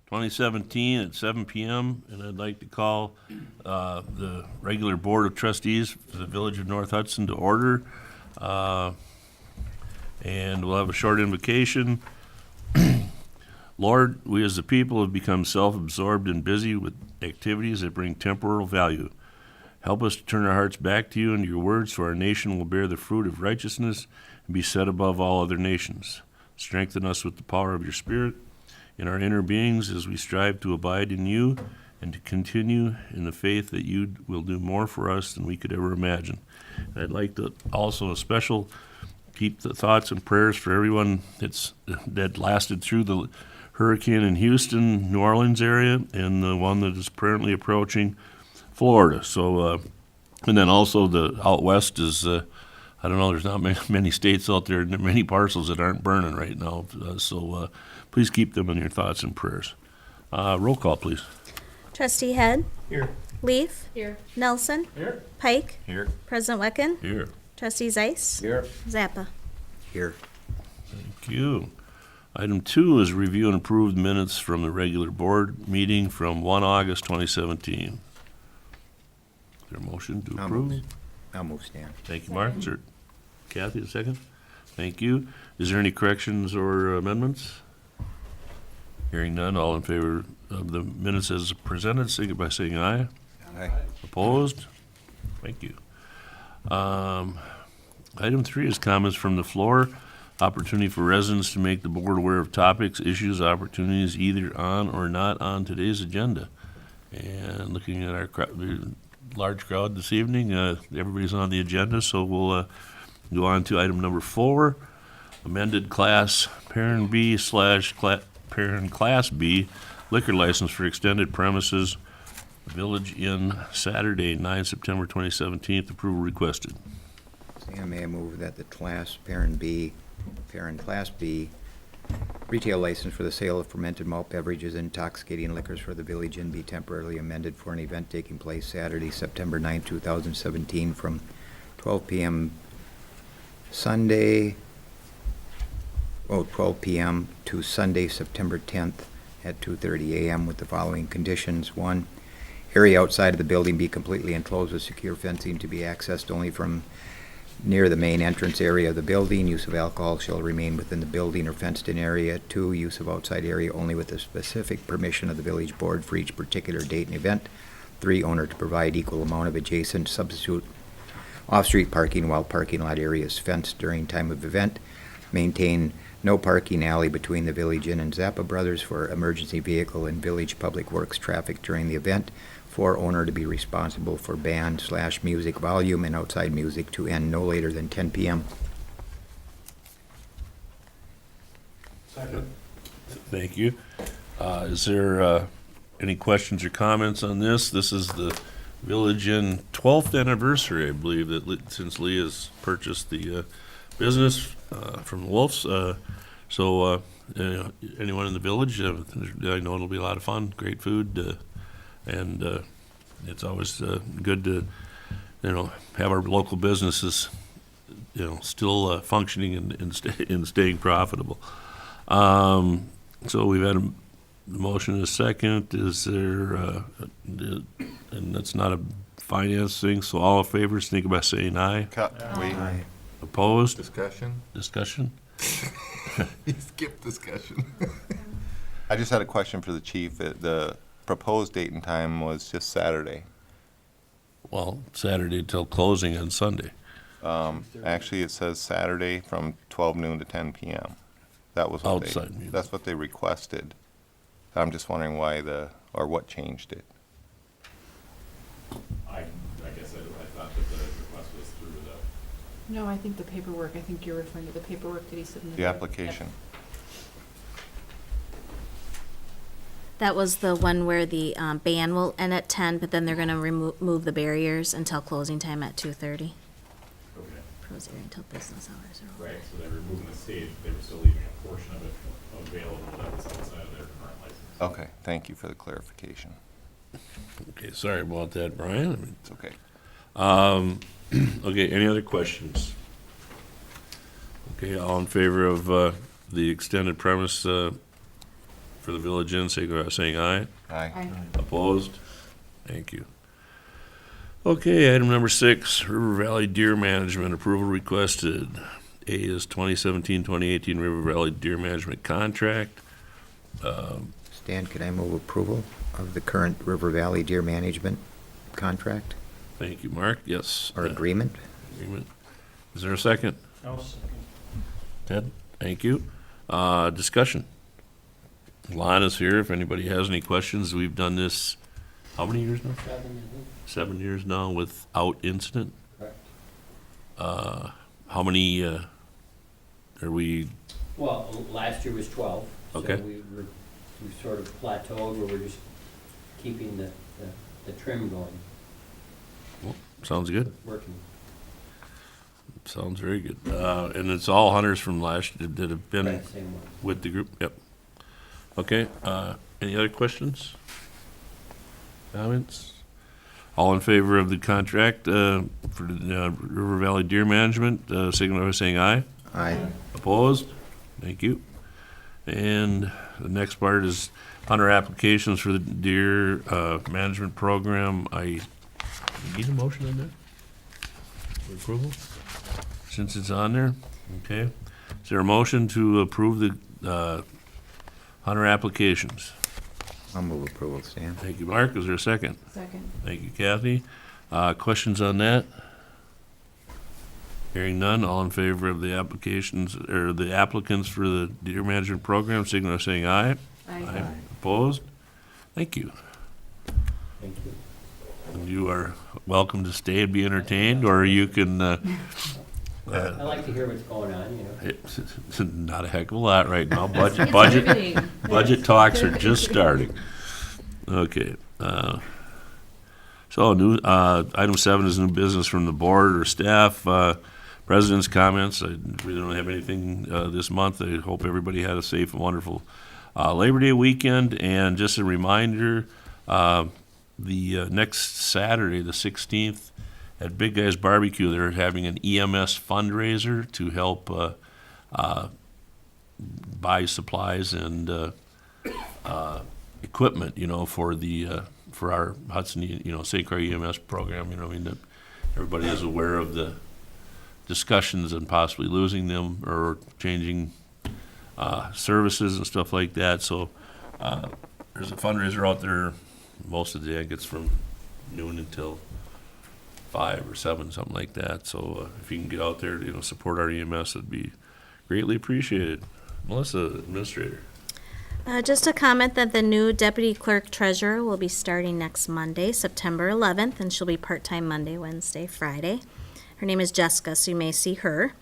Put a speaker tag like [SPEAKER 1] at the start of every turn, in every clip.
[SPEAKER 1] 2017 at 7 p.m., and I'd like to call the regular Board of Trustees for the Village of North Hudson to order. And we'll have a short invocation. Lord, we as a people have become self-absorbed and busy with activities that bring temporal value. Help us to turn our hearts back to you and your words, so our nation will bear the fruit of righteousness and be set above all other nations. Strengthen us with the power of your Spirit in our inner beings as we strive to abide in you and to continue in the faith that you will do more for us than we could ever imagine. And I'd like to also a special keep the thoughts and prayers for everyone that lasted through the hurricane in Houston, New Orleans area, and the one that is apparently approaching Florida. So, and then also the out west is, I don't know, there's not many states out there, many parcels that aren't burning right now. So please keep them in your thoughts and prayers. Roll call, please.
[SPEAKER 2] Trustee Head.
[SPEAKER 3] Here.
[SPEAKER 2] Leaf.
[SPEAKER 4] Here.
[SPEAKER 2] Nelson.
[SPEAKER 3] Here.
[SPEAKER 2] Pike.
[SPEAKER 3] Here.
[SPEAKER 2] President Wecken.
[SPEAKER 1] Here.
[SPEAKER 2] Trustee Zeiss.
[SPEAKER 3] Here.
[SPEAKER 2] Zappa.
[SPEAKER 3] Here.
[SPEAKER 1] Thank you. Item 2 is review and approve the minutes from the regular board meeting from 1 August 2017. Is there a motion to approve?
[SPEAKER 3] I'll move, Stan.
[SPEAKER 1] Thank you, Mark. Is there, Kathy, a second? Thank you. Is there any corrections or amendments? Hearing none, all in favor of the minutes as presented, signify by saying aye.
[SPEAKER 3] Aye.
[SPEAKER 1] Opposed? Thank you. Item 3 is comments from the floor. Opportunity for residents to make the board aware of topics, issues, opportunities either on or not on today's agenda. And looking at our large crowd this evening, everybody's on the agenda, so we'll go on to item number 4, amended Class Parent B / Parent Class B liquor license for extended premises, Village Inn, Saturday, 9 September 2017. Approval requested.
[SPEAKER 3] Stan, may I move that the Parent Class B retail license for the sale of fermented malt beverages and intoxicating liquors for the Village Inn be temporarily amended for an event taking place Saturday, September 9, 2017, from 12 p.m. Sunday, 12 p.m. to Sunday, September 10th at 2:30 a.m. with the following conditions. 1, area outside of the building be completely enclosed with secure fencing to be accessed only from near the main entrance area of the building. Use of alcohol shall remain within the building or fenced-in area. 2, use of outside area only with the specific permission of the village board for each particular date and event. 3, owner to provide equal amount of adjacent substitute off-street parking while parking lot area is fenced during time of event. Maintain no parking alley between the Village Inn and Zappa Brothers for emergency vehicle and village public works traffic during the event. 4, owner to be responsible for band/music volume and outside music to end no later than 10 p.m. Second.
[SPEAKER 1] Thank you. Is there any questions or comments on this? This is the Village Inn 12th anniversary, I believe, since Lee has purchased the business from the Wolves. So anyone in the village, I know it'll be a lot of fun, great food, and it's always good to, have our local businesses, still functioning and staying profitable. So we've had a motion and a second. Is there, and that's not a finance thing, so all in favor, think about saying aye.
[SPEAKER 3] Aye.
[SPEAKER 1] Opposed?
[SPEAKER 5] Discussion?
[SPEAKER 1] Discussion?
[SPEAKER 5] You skipped discussion. I just had a question for the chief. The proposed date and time was just Saturday.
[SPEAKER 1] Well, Saturday till closing on Sunday.
[SPEAKER 5] Actually, it says Saturday from 12 noon to 10 p.m. That was what
[SPEAKER 1] Outside music.
[SPEAKER 5] that's what they requested. I'm just wondering why or what changed it.
[SPEAKER 6] I guess I thought that the request was through the.
[SPEAKER 4] No, I think the paperwork, I think you're referring to the paperwork that he submitted.
[SPEAKER 5] The application.
[SPEAKER 2] That was the one where the band will end at 10, but then they're going to remove the barriers until closing time at 2:30.
[SPEAKER 6] Okay.
[SPEAKER 2] Close area until business hours are over.
[SPEAKER 6] Right, so they're removing the stage, they were still leaving a portion of it available that was outside of their current license.
[SPEAKER 5] Okay, thank you for the clarification.
[SPEAKER 1] Okay, sorry about that, Brian.
[SPEAKER 5] It's okay.
[SPEAKER 1] Okay, any other questions? Okay, all in favor of the extended premise for the Village Inn, signify by saying aye.
[SPEAKER 5] Aye.
[SPEAKER 1] Opposed? Thank you. Okay, item number 6, River Valley Deer Management approval requested. A is 2017-2018 River Valley Deer Management Contract.
[SPEAKER 3] Stan, can I move approval of the current River Valley Deer Management contract
[SPEAKER 1] Thank you, Mark. Yes.
[SPEAKER 3] or agreement?
[SPEAKER 1] Agreement. Is there a second?
[SPEAKER 7] I'll second.
[SPEAKER 1] Ted, thank you. Discussion. Lana's here. If anybody has any questions, we've done this, how many years now? 7 years now without incident?
[SPEAKER 7] Correct.
[SPEAKER 1] How many, are we,
[SPEAKER 7] Well, last year was 12.
[SPEAKER 1] Okay.
[SPEAKER 7] So we sort of plateaued where we're just keeping the trim going,
[SPEAKER 1] sounds good.
[SPEAKER 7] working.
[SPEAKER 1] Sounds very good. And it's all hunters from last, that have been
[SPEAKER 7] Right, same one.
[SPEAKER 1] with the group? Yep. Okay, any other questions? Comments? All in favor of the contract for the River Valley Deer Management, signify by saying aye.
[SPEAKER 3] Aye.
[SPEAKER 1] Opposed? Thank you. And the next part is hunter applications for the deer management program. I need a motion on that? For approval? Since it's on there? Okay. Is there a motion to approve the hunter applications?
[SPEAKER 3] I'll move approval, Stan.
[SPEAKER 1] Thank you, Mark. Is there a second?
[SPEAKER 4] Second.
[SPEAKER 1] Thank you, Kathy. Questions on that? Hearing none, all in favor of the applications, or the applicants for the deer management program, signify by saying aye.
[SPEAKER 4] Aye.
[SPEAKER 1] Opposed? Thank you.
[SPEAKER 7] Thank you.
[SPEAKER 1] And you are welcome to stay and be entertained, or you can,
[SPEAKER 7] I like to hear what's going on, you know.
[SPEAKER 1] it's not a heck of a lot right now.
[SPEAKER 4] It's
[SPEAKER 1] Budget
[SPEAKER 4] riveting.
[SPEAKER 1] budget talks are just starting. Okay, so new, item 7 is new business from the board or staff. President's comments, we don't have anything this month. I hope everybody had a safe and wonderful Labor Day weekend. And just a reminder, the next Saturday, the 16th, at Big Guys Barbecue, they're having an EMS fundraiser to help buy supplies and equipment, for our Hudson, St. Croix EMS program. I mean, that everybody is aware of the discussions and possibly losing them or changing services and stuff like that. So there's a fundraiser out there. Most of the day, I think it's from noon until 5 or 7, something like that. So if you can get out there, support our EMS, it'd be greatly appreciated. Melissa, Administrator.
[SPEAKER 2] Just a comment that the new deputy clerk treasurer will be starting next Monday, September 11th, and she'll be part-time Monday, Wednesday, Friday. Her name is Jessica, so you may see her.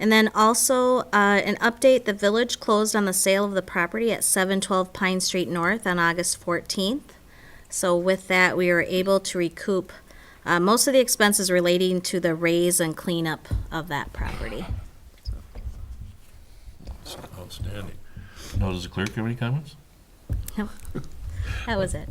[SPEAKER 2] And then also an update, the village closed on the sale of the property at 712 Pine Street North on August 14th. So with that, we were able to recoup most of the expenses relating to the raise and cleanup of that property.
[SPEAKER 1] Outstanding. Now, does the clerk have any comments?
[SPEAKER 2] Yep. That was it.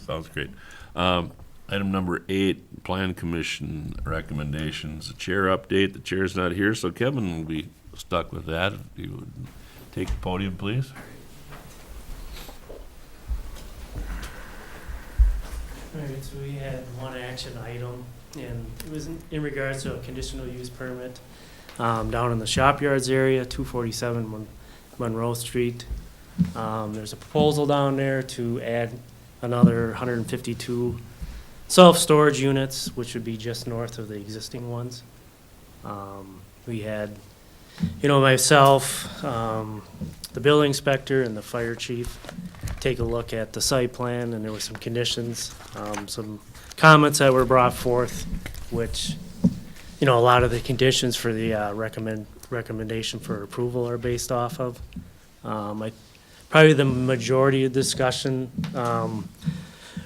[SPEAKER 1] Sounds great. Item number 8, Plan Commission recommendations. The chair update. The chair's not here, so Kevin will be stuck with that. If you would take the podium, please.
[SPEAKER 8] All right, so we had one action item, and it was in regards to a conditional use permit down in the shop yards area, 247 Monroe Street. There's a proposal down there to add another 152 self-storage units, which would be just north of the existing ones. We had, myself, the building inspector, and the fire chief take a look at the site plan, and there were some conditions, some comments that were brought forth, which, a lot of the conditions for the recommendation for approval are based off of. Probably the majority of discussion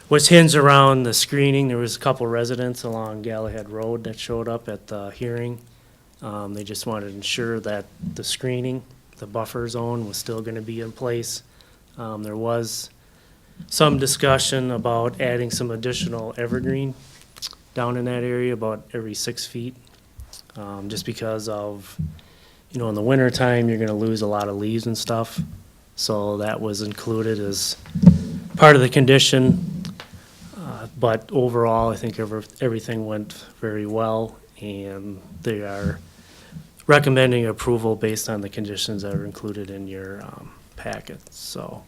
[SPEAKER 8] was hinged around the screening. There was a couple residents along Galahad Road that showed up at the hearing. They just wanted to ensure that the screening, the buffer zone, was still going to be in place. There was some discussion about adding some additional evergreen down in that area, about every 6 feet, just because of, in the wintertime, you're going to lose a lot of leaves and stuff. So that was included as part of the condition. But overall, I think everything went very well, and they are recommending approval based on the conditions that are included in your packet. So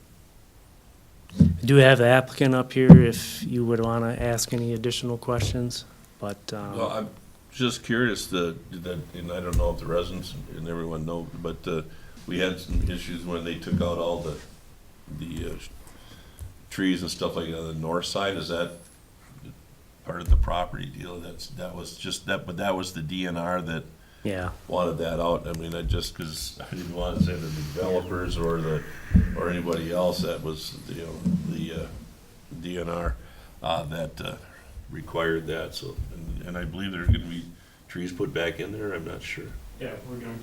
[SPEAKER 8] I do have the applicant up here if you would want to ask any additional questions, but
[SPEAKER 1] Well, I'm just curious and I don't know if the residents and everyone know, but we had some issues when they took out all the trees and stuff like that on the north side. Is that part of the property deal? That was but that was the DNR that
[SPEAKER 8] yeah.
[SPEAKER 1] wanted that out. I mean, because I didn't want to say the developers or anybody else. That was the DNR that required that. So, and I believe there's going to be trees put back in there. I'm not sure.
[SPEAKER 6] Yeah, we're going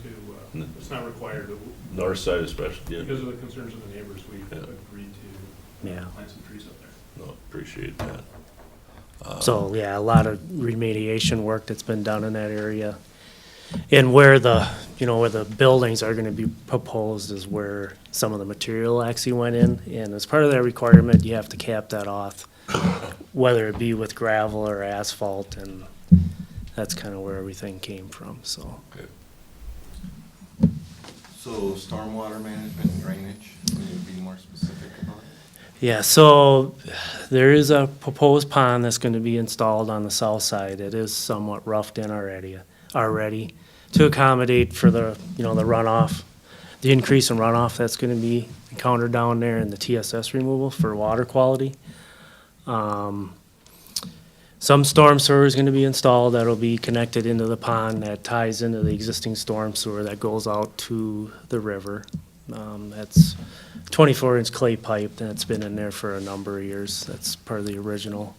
[SPEAKER 6] to, it's not required, but
[SPEAKER 1] North side especially. Yeah.
[SPEAKER 6] because of the concerns of the neighbors, we
[SPEAKER 1] Yeah.
[SPEAKER 6] agreed to
[SPEAKER 8] Yeah.
[SPEAKER 6] plant some trees up there.
[SPEAKER 1] No, appreciate that.
[SPEAKER 8] So, yeah, a lot of remediation work that's been done in that area. And where where the buildings are gonna be proposed is where some of the material actually went in. And as part of that requirement, you have to cap that off, whether it be with gravel or asphalt, and that's kind of where everything came from, so.
[SPEAKER 1] Okay.
[SPEAKER 5] So stormwater management and drainage, can you be more specific about it?
[SPEAKER 8] Yeah, so there is a proposed pond that's gonna be installed on the south side. It is somewhat roughed in already to accommodate for the runoff, the increase in runoff that's gonna be encountered down there, and the TSS removal for water quality. Some storm sewer is gonna be installed that'll be connected into the pond that ties into the existing storm sewer that goes out to the river. That's 24-inch clay pipe that's been in there for a number of years. That's part of the original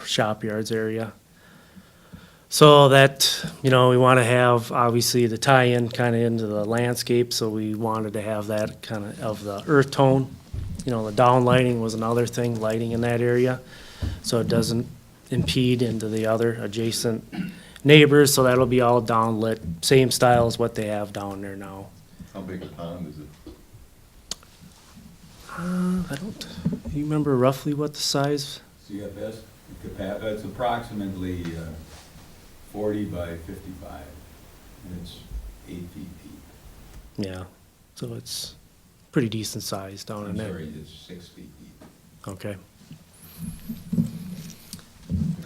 [SPEAKER 8] shop yards area. So that, we want to have, obviously, the tie-in kind of into the landscape, so we wanted to have that kind of the earth tone. The down lighting was another thing, lighting in that area, so it doesn't impede into the other adjacent neighbors, so that'll be all downlit, same style as what they have down there now.
[SPEAKER 5] How big a pond is it?
[SPEAKER 8] You remember roughly what the size?
[SPEAKER 9] CFS, it's approximately 40 by 55, and it's 8 feet deep.
[SPEAKER 8] Yeah, so it's pretty decent size down in
[SPEAKER 9] I'm
[SPEAKER 8] there.
[SPEAKER 9] sorry, it's 6 feet deep.
[SPEAKER 8] Okay.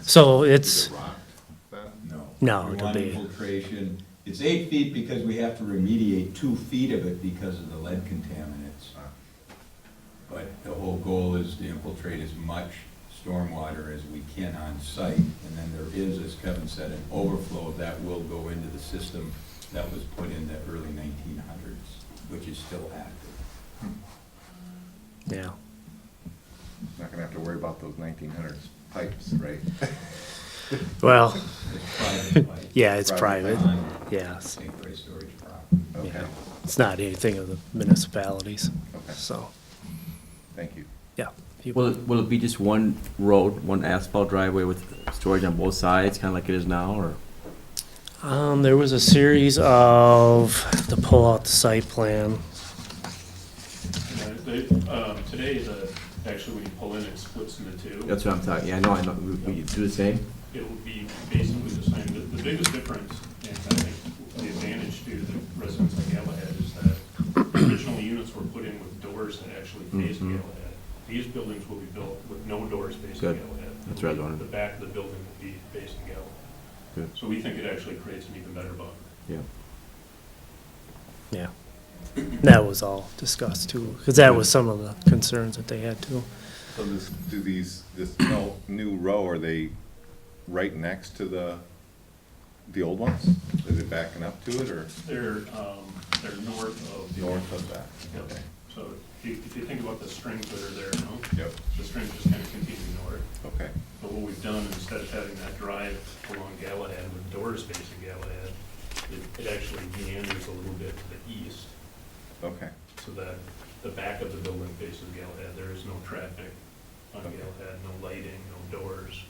[SPEAKER 8] So
[SPEAKER 5] Is
[SPEAKER 8] it's,
[SPEAKER 5] it rock then?
[SPEAKER 8] No,
[SPEAKER 9] We
[SPEAKER 8] it'll
[SPEAKER 9] want
[SPEAKER 8] be-
[SPEAKER 9] infiltration. It's 8 feet because we have to remediate 2 feet of it because of the lead contaminants. But the whole goal is to infiltrate as much stormwater as we can on site. And then there is, as Kevin said, an overflow that will go into the system that was put in the early 1900s, which is still active.
[SPEAKER 8] yeah.
[SPEAKER 5] Not gonna have to worry about those 1900s pipes, right?
[SPEAKER 8] Well,
[SPEAKER 9] It's private pipe.
[SPEAKER 8] yeah, it's private.
[SPEAKER 9] pond,
[SPEAKER 8] Yeah,
[SPEAKER 9] Safeway storage property.
[SPEAKER 5] Okay,
[SPEAKER 8] yeah. It's not anything of the municipalities,
[SPEAKER 5] okay,
[SPEAKER 8] so,
[SPEAKER 5] thank you.
[SPEAKER 8] yeah.
[SPEAKER 10] Will it be just one road, one asphalt driveway with storage on both sides, kind of like it is now, or?
[SPEAKER 8] There was a series of, to pull out the site plan.
[SPEAKER 6] Today, actually, when you pull in, it splits into two.
[SPEAKER 10] That's what I'm talking, yeah, I know, we do the same?
[SPEAKER 6] It will be basically the same. The biggest difference, and I think the advantage to the residents of Galahad, is that original units were put in with doors that actually face
[SPEAKER 10] Mhm.
[SPEAKER 6] Galahad. These buildings will be built with no doors facing
[SPEAKER 10] Good.
[SPEAKER 6] Galahad.
[SPEAKER 10] That's what I was wondering.
[SPEAKER 6] The back of the building will be facing Galahad.
[SPEAKER 10] Good.
[SPEAKER 6] So we think it actually creates an even better buffer.
[SPEAKER 10] Yeah.
[SPEAKER 8] Yeah. That was all discussed too, because that was some of the concerns that they had too.
[SPEAKER 5] So this new row, are they right next to the old ones? Are they backing up to it, or
[SPEAKER 6] They're north of the.
[SPEAKER 5] north of that?
[SPEAKER 6] Yep.
[SPEAKER 5] Okay.
[SPEAKER 6] So if you think about the strings that are there, no?
[SPEAKER 5] Yep,
[SPEAKER 6] The strings just kind of continue north.
[SPEAKER 5] okay,
[SPEAKER 6] But what we've done, instead of having that drive along Galahad with doors facing Galahad, it actually meanders a little bit to the east,
[SPEAKER 5] okay.
[SPEAKER 6] so that the back of the building faces Galahad. There is no traffic on
[SPEAKER 5] Okay.
[SPEAKER 6] Galahad, no lighting, no doors.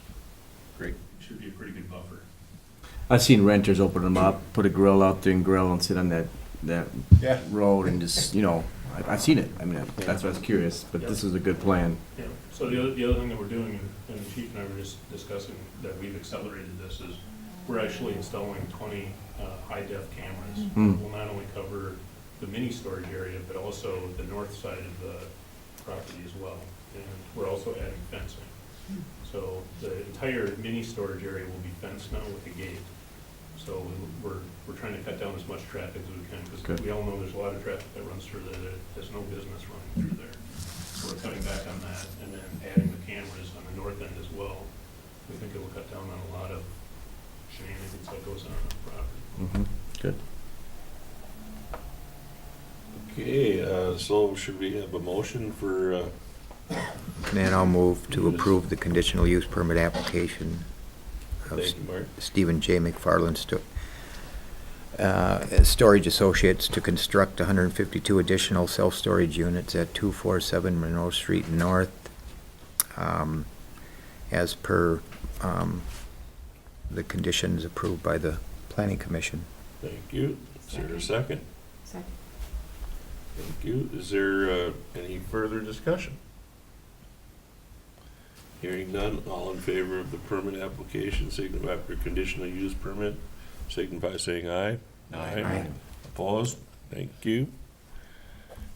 [SPEAKER 5] Great.
[SPEAKER 6] It should be a pretty good buffer.
[SPEAKER 10] I've seen renters open them up, put a grill out there and grill and sit on that
[SPEAKER 5] Yeah.
[SPEAKER 10] road and just, I've seen it. I mean, that's why I was curious, but this is a good plan.
[SPEAKER 6] Yeah, so the other thing that we're doing, and the chief and I were just discussing, that we've accelerated this, is we're actually installing 20 high-def cameras.
[SPEAKER 10] Hmm.
[SPEAKER 6] Will not only cover the mini storage area, but also the north side of the property as well. And we're also adding fencing. So the entire mini storage area will be fenced now with a gate. So we're trying to cut down as much traffic as we can, because
[SPEAKER 10] Good.
[SPEAKER 6] we all know there's a lot of traffic that runs through there that has no business running through there. So we're cutting back on that, and then adding the cameras on the north end as well. We think it will cut down on a lot of shenanigans that goes on the property.
[SPEAKER 10] Mm-hmm. Good.
[SPEAKER 1] Okay, so should we have a motion for,
[SPEAKER 3] Then I'll move to approve the conditional use permit application of
[SPEAKER 1] thank you, Mark.
[SPEAKER 3] Stephen J. McFarland Storage Associates to construct 152 additional self-storage units at 247 Monroe Street North, as per the conditions approved by the Planning Commission.
[SPEAKER 1] Thank you. Is there a second?
[SPEAKER 4] Second.
[SPEAKER 1] Thank you. Is there any further discussion? Hearing none, all in favor of the permit application, signify for conditional use permit, signify by saying aye.
[SPEAKER 3] Aye.
[SPEAKER 1] Opposed? Thank you.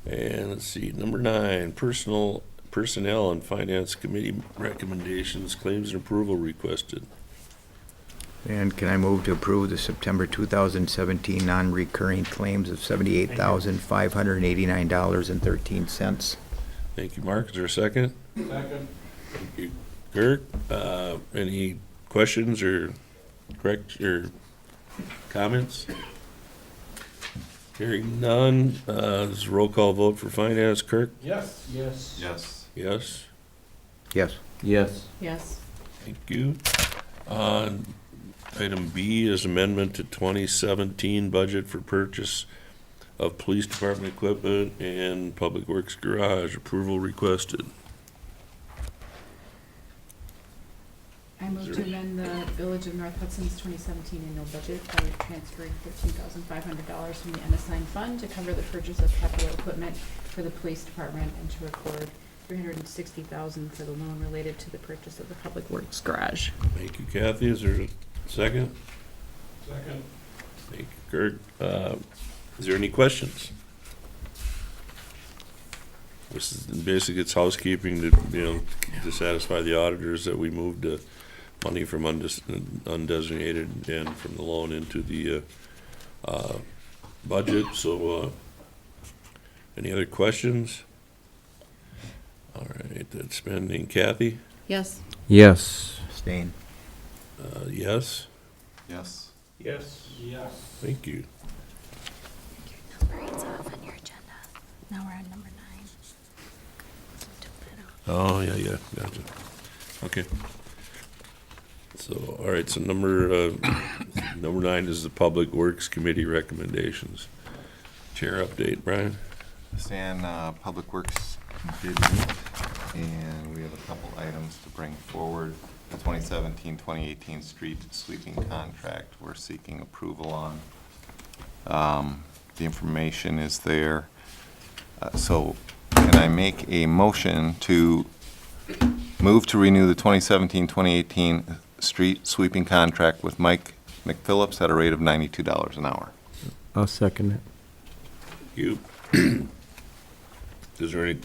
[SPEAKER 1] And let's see, number 9, personnel and finance committee recommendations, claims and approval requested.
[SPEAKER 3] And can I move to approve the September 2017 non-recurring claims of $78,589.13?
[SPEAKER 1] Thank you, Mark. Is there a second?
[SPEAKER 9] Second.
[SPEAKER 1] Thank you, Kirk. Any questions or comments? Hearing none, this is a roll call vote for finance. Kirk?
[SPEAKER 9] Yes. Yes.
[SPEAKER 5] Yes.
[SPEAKER 1] Yes.
[SPEAKER 3] Yes.
[SPEAKER 10] Yes.
[SPEAKER 4] Yes.
[SPEAKER 1] Thank you. Item B is amendment to 2017 budget for purchase of police department equipment and public works garage. Approval requested.
[SPEAKER 4] I move to amend the Village of North Hudson's 2017 annual budget by transferring $13,500 from the unassigned fund to cover the purchase of capital equipment for the police department and to record $360,000 for the loan related to the purchase of the public works garage.
[SPEAKER 1] Thank you, Kathy. Is there a second?
[SPEAKER 9] Second.
[SPEAKER 1] Thank you, Kirk. Is there any questions? This is basically, it's housekeeping to, to satisfy the auditors that we moved money from undesignated and from the loan into the budget. So, any other questions? All right, that's spending. Kathy?
[SPEAKER 4] Yes.
[SPEAKER 10] Yes.
[SPEAKER 3] Abstain.
[SPEAKER 1] Yes?
[SPEAKER 5] Yes.
[SPEAKER 9] Yes. Yes.
[SPEAKER 1] Thank you.
[SPEAKER 2] Number 8's off on your agenda. Now we're on number 9.
[SPEAKER 1] Oh, yeah, gotcha. Okay. So, all right, so number 9 is the Public Works Committee recommendations. Chair update, Brian?
[SPEAKER 5] Stan, Public Works did meet, and we have a couple items to bring forward. The 2017-2018 street sweeping contract we're seeking approval on. The information is there. So can I make a motion to move to renew the 2017-2018 street sweeping contract with Mike McPhillips at a rate of $92 an hour?
[SPEAKER 10] I'll second it.
[SPEAKER 1] You. Is there any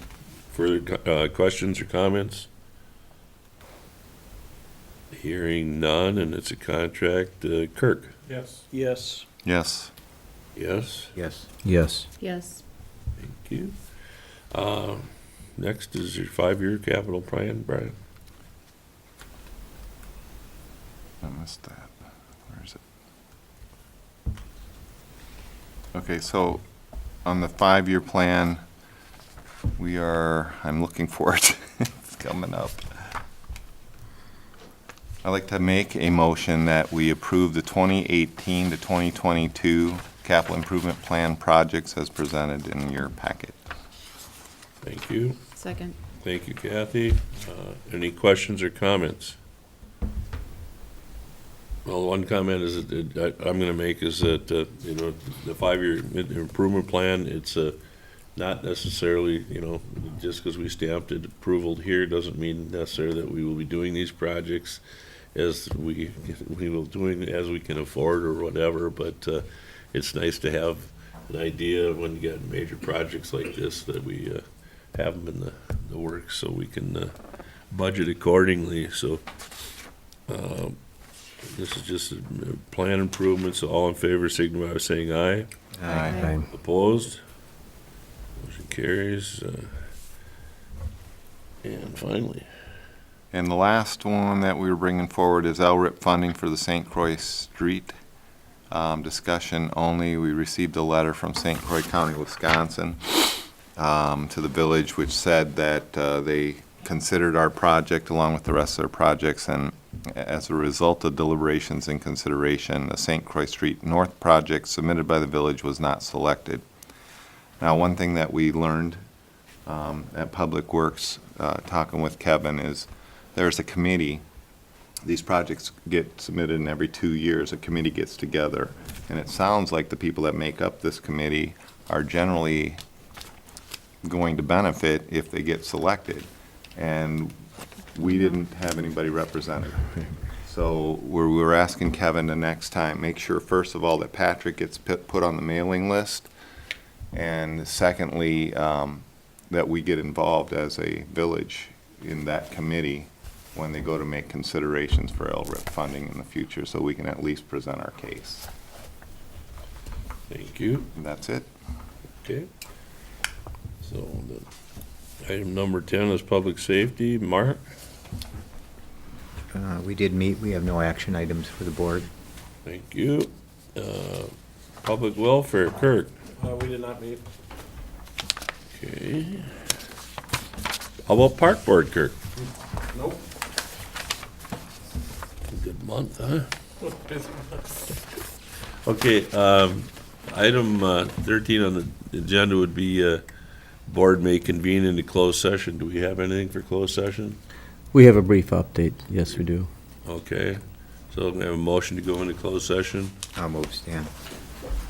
[SPEAKER 1] further questions or comments? Hearing none, and it's a contract. Kirk?
[SPEAKER 9] Yes.
[SPEAKER 8] Yes.
[SPEAKER 5] Yes.
[SPEAKER 1] Yes?
[SPEAKER 3] Yes.
[SPEAKER 10] Yes.
[SPEAKER 4] Yes.
[SPEAKER 1] Thank you. Next is your 5-year capital plan, Brian.
[SPEAKER 5] I missed that. Where is it? Okay, so on the 5-year plan, I'm looking for it. It's coming up. I'd like to make a motion that we approve the 2018 to 2022 capital improvement plan projects as presented in your packet.
[SPEAKER 1] Thank you.
[SPEAKER 4] Second.
[SPEAKER 1] Thank you, Kathy. Any questions or comments? Well, one comment is that I'm going to make is that, the 5-year improvement plan, it's not necessarily, just because we stamped it approval here doesn't mean necessarily that we will be doing these projects as we will doing as we can afford or whatever, but it's nice to have an idea when you get major projects like this that we have them in the works so we can budget accordingly. So this is just a plan improvements. All in favor, signify by saying aye.
[SPEAKER 5] Aye.
[SPEAKER 1] Opposed? Motion carries. And finally,
[SPEAKER 5] And the last one that we were bringing forward is LRIP funding for the St. Croix Street. Discussion only. We received a letter from St. Croix County, Wisconsin, to the village, which said that they considered our project along with the rest of their projects, and as a result of deliberations and consideration, the St. Croix Street North project submitted by the village was not selected. Now, one thing that we learned at Public Works, talking with Kevin, is there's a committee. These projects get submitted, and every 2 years a committee gets together, and it sounds like the people that make up this committee are generally going to benefit if they get selected, and we didn't have anybody represented. So we're asking Kevin the next time, make sure first of all that Patrick gets put on the mailing list, and secondly, that we get involved as a village in that committee when they go to make considerations for LRIP funding in the future, so we can at least present our case.
[SPEAKER 1] thank you.
[SPEAKER 5] And that's it.
[SPEAKER 1] Okay. So the item number 10 is public safety. Mark?
[SPEAKER 3] We did meet. We have no action items for the board.
[SPEAKER 1] Thank you. Public welfare, Kirk.
[SPEAKER 11] We did not meet.
[SPEAKER 1] Okay. How about park board, Kirk?
[SPEAKER 11] Nope.
[SPEAKER 1] Good month, huh?
[SPEAKER 11] Busy.
[SPEAKER 1] Okay, item 13 on the agenda would be board may convene into closed session. Do we have anything for closed session?
[SPEAKER 10] We have a brief update. Yes, we do.
[SPEAKER 1] Okay, so we have a motion to go into closed session.
[SPEAKER 3] I'll move, Stan.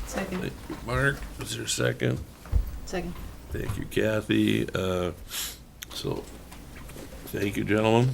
[SPEAKER 4] Second.
[SPEAKER 1] Thank you, Mark. Is there a second?
[SPEAKER 4] Second.
[SPEAKER 1] Thank you, Kathy. So, thank you, gentlemen.